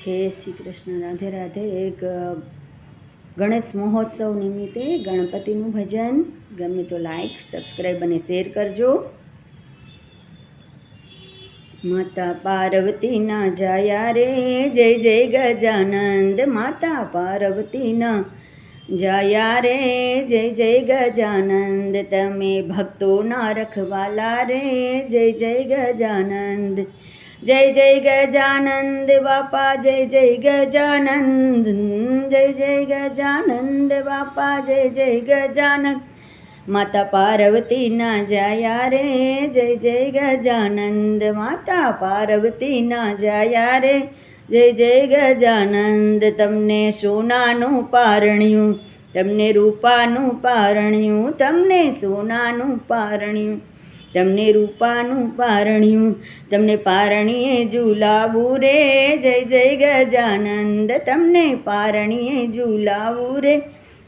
જય શ્રી કૃષ્ણ, રાધે રાધે. એક ગણેશ મહોત્સવ નિમિત્તે ગણપતિનું ભજન ગમે તો લાઈક, સબસ્ક્રાઈબ અને શેર કરજો. માતા પાર્વતીના જાયા રે જય જય ગજાનંદ. માતા પાર્વતીના જાયા રે જય જય ગજાનંદ. તમે ભક્તોના રખવાલા રે જય જય ગજાનંદ. જય જય ગજાનંદ બાપા, જય જય ગજાનંદ. જય જય ગજાનંદ બાપા, જય જય ગજાનંદ. માતા પાર્વતીના જાયા રે જય જય ગજાનંદ. માતા પાર્વતીના જાયા રે જય જય ગજાનંદ. તમને સોનાનું પારણ્યું, તમને રૂપાનું પારણ્યું, તમને સોનાનું પારણ્યું, તમને રૂપાનું પારણ્યું, તમને પારણીએ ઝૂલાવું રે જય જય ગજાનંદ. તમને પારણીએ ઝૂલાવું રે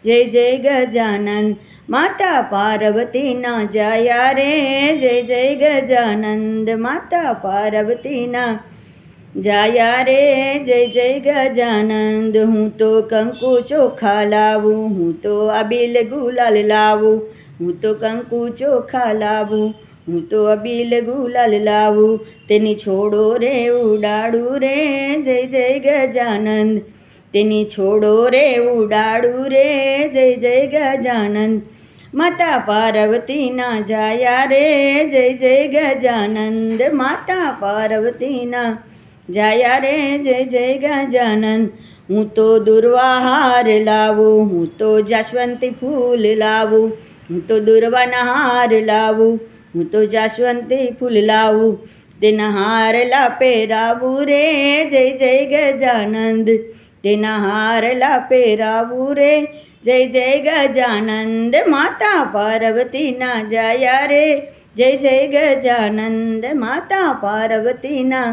જય જય ગજાનંદ. માતા પાર્વતીના જાયા રે જય જય ગજાનંદ. માતા પાર્વતીના જાયા રે જય જય ગજાનંદ. હું તો કંકુ ચોખા લાવું, હું તો આબીલ ગુલાલ લાવું, હું તો કંકુ ચોખા લાવું, હું તો અબીલ ગુલાલ લાવું. તેની છોડો રે ઉડાડું રે જય જય ગજાનંદ. તેની છોડો રે ઉડાડું રે જય જય ગજાનંદ. માતા પાર્વતીના જાયા રે જય જય ગજાનંદ. માતા પાર્વતીના જાયા રે જય જય ગજાનંદ. હું તો દુર્વાહાર લાવું, હું તો જાસ્વંતી ફૂલ લાવું, હું તો દુર્વાના હાર લાવું, હું તો જાસ્વંતી ફૂલ લાવું. તેના હારલા પહેરાવું રે જય જય ગજાનંદ. તેના હારલા પહેરાવું રે જય જય ગજાનંદ. માતા પાર્વતીના જાયા રે જય જય ગજાનંદ. માતા પાર્વતીના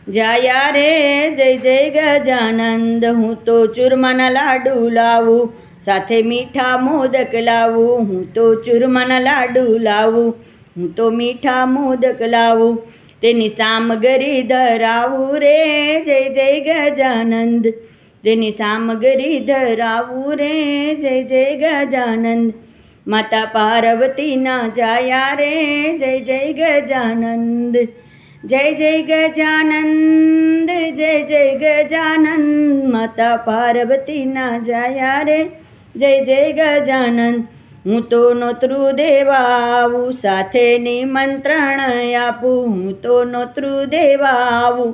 જાયા રે જય જય ગજાનંદ. હું તો ચૂરમાના લાડુ લાવું, સાથે મીઠા મોદક લાવું, હું તો ચૂરમાના લાડુ લાવું, હું તો મીઠા મોદક લાવું. તેની સામગ્રી ધરાવું રે જય જય ગજાનંદ. તેની સામગ્રી ધરાવું રે જય જય ગજાનંદ. માતા પાર્વતીના જાયા રે જય જય ગજાનંદ. જય જય ગજાનંદ, જય જય ગજાનંદ. માતા પાર્વતીના જાયા રે જય જય ગજાનંદ. હું તો નોતરું દેવા આવું, સાથે નિમંત્રણ આપું, હું તો નોતરું દેવા આવું,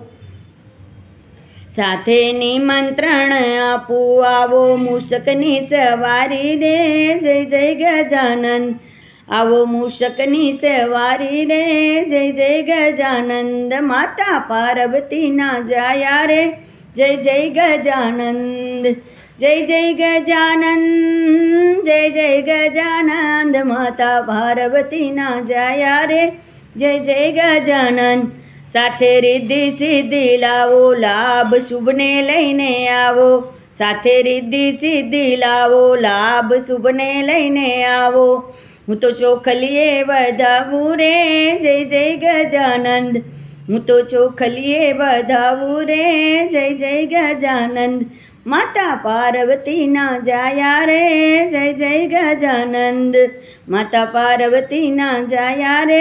સાથે નિમંત્રણ આપું. આવો મૂષકની સવારી રે જય જય ગજાનંદ. આવો મૂષકની સવારી રે જય જય ગજાનંદ. માતા પાર્વતીના જાયા રે જય જય ગજાનંદ. જય જય ગજાનંદ, જય જય ગજાનંદ. માતા પાર્વતીના જાયા રે જય જય ગજાનંદ. સાથે રિદ્ધિ સિદ્ધિ લાવો, લાભ શુભને લઈને આવો, સાથે રિદ્ધિ સિદ્ધિ લાવો, લાભ શુભને લઈને આવો. હું તો ચોખલીએ વધાવું રે જય જય ગજાનંદ. હું તો ચોખલીએ વધાવું રે જય જય ગજાનંદ. માતા પાર્વતીના જાયા રે જય જય ગજાનંદ. માતા પાર્વતીના જાયા રે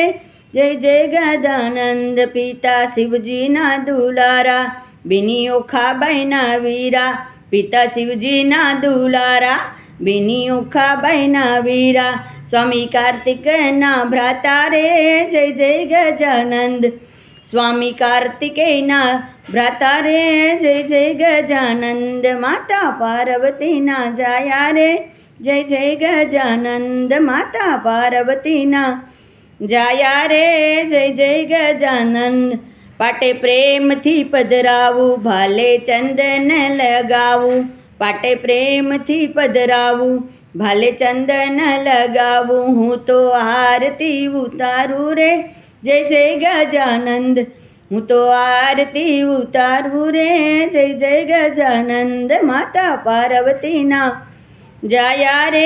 જય જય ગજાનંદ. પિતા શિવજીના દુલારા, બેની ઓખાબાઈના વીરા, પિતા શિવજીના દુલારા, બેની ઓખાબાઈના વીરા. સ્વામી કાર્તિકના ભ્રાતા રે જય જય ગજાનંદ. સ્વામી કાર્તિકેયના ભ્રાતા રે જય જય ગજાનંદ. માતા પાર્વતીના જાયા રે જય જય ગજાનંદ. માતા પાર્વતીના જાયા રે જય જય ગજાનંદ. પાટે પ્રેમથી પધરાવું, ભાલે ચંદન લગાવું, પાટે પ્રેમથી પધરાવું, ભાલે ચંદન લગાવું. હું તો આરતી ઉતારું રે જય જય ગજાનંદ. હું તો આરતી ઉતારું રે જય જય ગજાનંદ. માતા પાર્વતીના જાયા રે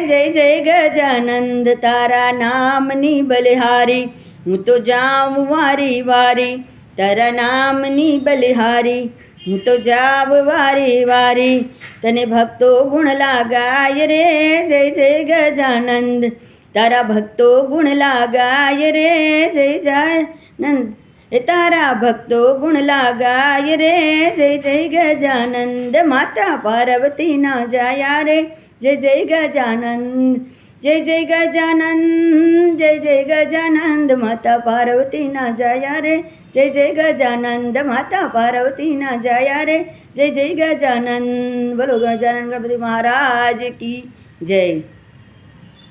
જય જય ગજાનંદ. તારા નામની બલિહારી હું તો જાઉં વારી વારી, તારા નામની બલિહારી હું તો જાવ વારી વારી તને ભક્તો ગુણ લાગાય રે જય જય ગજાનંદ તારા ભક્તો ગુણ લાગાય રે જય ગજાનંદ એ તારા ભક્તો ગુણ લાગાય રે જય જય ગજાનંદ માતા પાર્વતીના જાયા રે જય જય ગજાનંદ જય જય ગજાનંદ જય જય ગજાનંદ માતા પાર્વતીના જાયા રે જય જય ગજાનંદ માતા પાર્વતીના જાયા રે જય જય ગજાનંદ બોલો ગજાનંદ ગણપતિ મહારાજ કી જય.